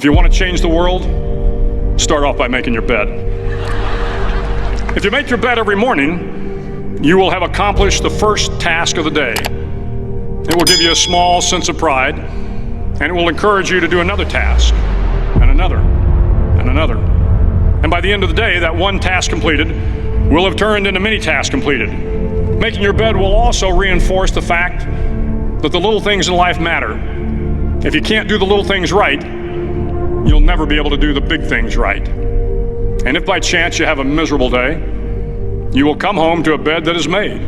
If you want to change the world, start off by making your bed. If you make your bed every morning, you will have accomplished the first task of the day. It will give you a small sense of pride, and it will encourage you to do another task, and another, and another. And by the end of the day, that one task completed will have turned into many tasks completed. Making your bed will also reinforce the fact that the little things in life matter. If you can't do the little things right, you'll never be able to do the big things right. And if by chance you have a miserable day, you will come home to a bed that is made,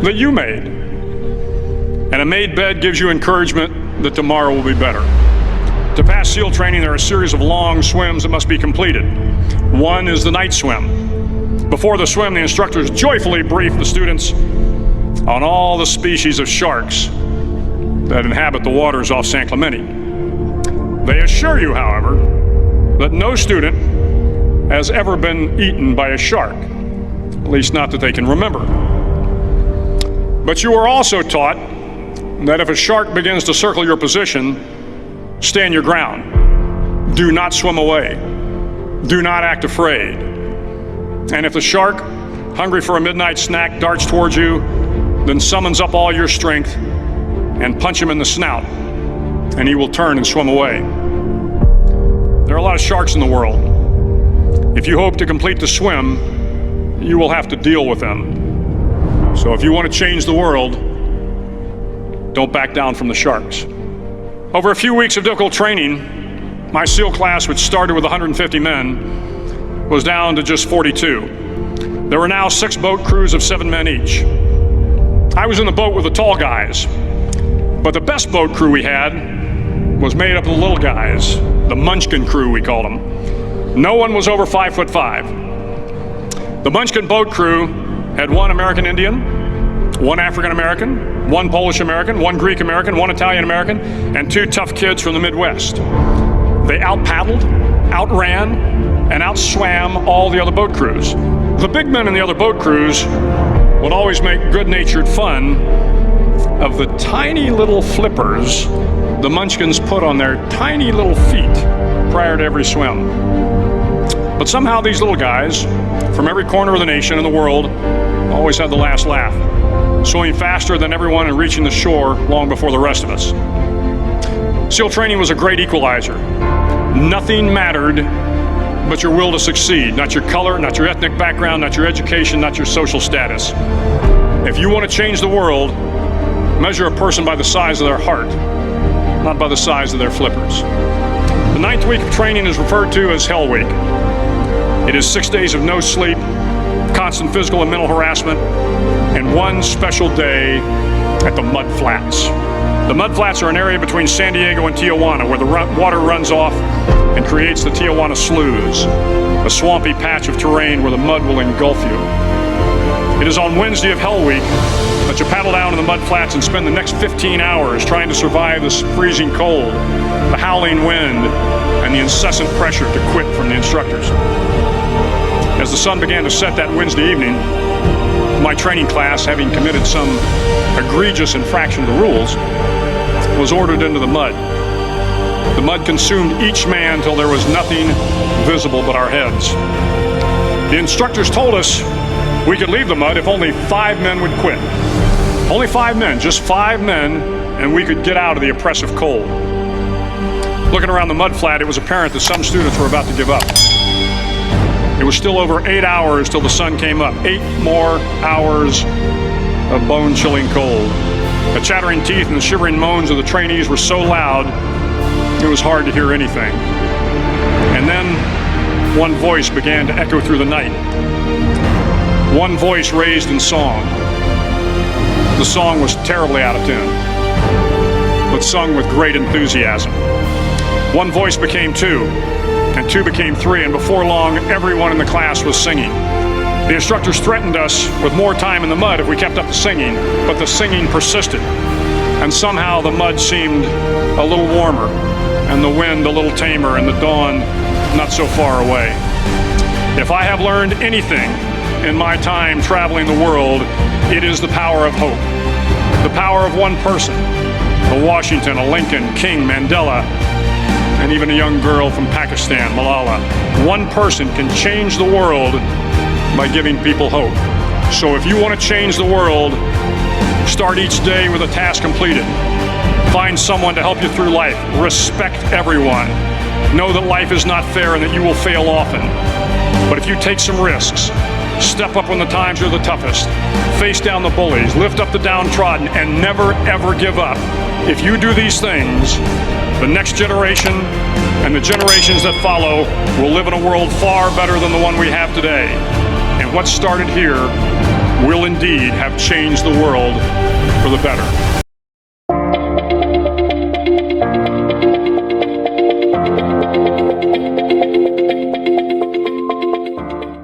that you made. And a made bed gives you encouragement that tomorrow will be better. To pass SEAL training, there are a series of long swims that must be completed. One is the night swim. Before the swim, the instructors joyfully brief the students on all the species of sharks that inhabit the waters off San Clemente. They assure you, however, that no student has ever been eaten by a shark, at least not that they can remember. But you are also taught that if a shark begins to circle your position, stand your ground. Do not swim away. Do not act afraid. And if the shark, hungry for a midnight snack, darts towards you, then summons up all your strength and punch him in the snout, and he will turn and swim away. There are a lot of sharks in the world. If you hope to complete the swim, you will have to deal with them. So if you want to change the world, don't back down from the sharks. Over a few weeks of difficult training, my SEAL class, which started with 150 men, was down to just 42. There were now 6 boat crews of 7 men each. I was in the boat with the tall guys, but the best boat crew we had was made up of the little guys, the Munchkin crew, we called them. No one was over 5'5". The Munchkin boat crew had 1 American Indian, 1 African American, 1 Polish American, 1 Greek American, 1 Italian American, and 2 tough kids from the Midwest. They out-paddled, outran, and outswam all the other boat crews. The big men in the other boat crews would always make good-natured fun of the tiny little flippers the Munchkins put on their tiny little feet prior to every swim. But somehow these little guys from every corner of the nation and the world always had the last laugh, swimming faster than everyone and reaching the shore long before the rest of us. SEAL training was a great equalizer. Nothing mattered but your will to succeed, not your color, not your ethnic background, not your education, not your social status. If you want to change the world, measure a person by the size of their heart, not by the size of their flippers. The 9th week of training is referred to as Hell Week. It is 6 days of no sleep, constant physical and mental harassment, and 1 special day at the Mud Flats. The Mud Flats are an area between San Diego and Tijuana where the water runs off and creates the Tijuana Sloughs, a swampy patch of terrain where the mud will engulf you. It is on Wednesday of Hell Week that you paddle down to the Mud Flats and spend the next 15 hours trying to survive the freezing cold, the howling wind, and the incessant pressure to quit from the instructors. As the sun began to set that Wednesday evening, my training class, having committed some egregious infraction of the rules, was ordered into the mud. The mud consumed each man till there was nothing visible but our heads. The instructors told us we could leave the mud if only 5 men would quit. Only 5 men, just 5 men, and we could get out of the oppressive cold. Looking around the mud flat, it was apparent that some students were about to give up. It was still over 8 hours till the sun came up. 8 more hours of bone-chilling cold. The chattering teeth and the shivering moans of the trainees were so loud, it was hard to hear anything. And then one voice began to echo through the night. One voice raised in song. The song was terribly out of tune, but sung with great enthusiasm. One voice became 2, and 2 became 3, and before long, everyone in the class was singing. The instructors threatened us with more time in the mud if we kept up the singing, but the singing persisted. And somehow the mud seemed a little warmer, and the wind a little tamer, and the dawn not so far away. If I have learned anything in my time traveling the world, it is the power of hope. The power of one person, a Washington, a Lincoln, King, Mandela, and even a young girl from Pakistan, Malala. One person can change the world by giving people hope. So if you want to change the world, start each day with a task completed. Find someone to help you through life. Respect everyone. Know that life is not fair and that you will fail often. But if you take some risks, step up when the times are the toughest, face down the bullies, lift up the downtrodden, and never ever give up. If you do these things, the next generation and the generations that follow will live in a world far better than the one we have today. And what started here will indeed have changed the world for the better.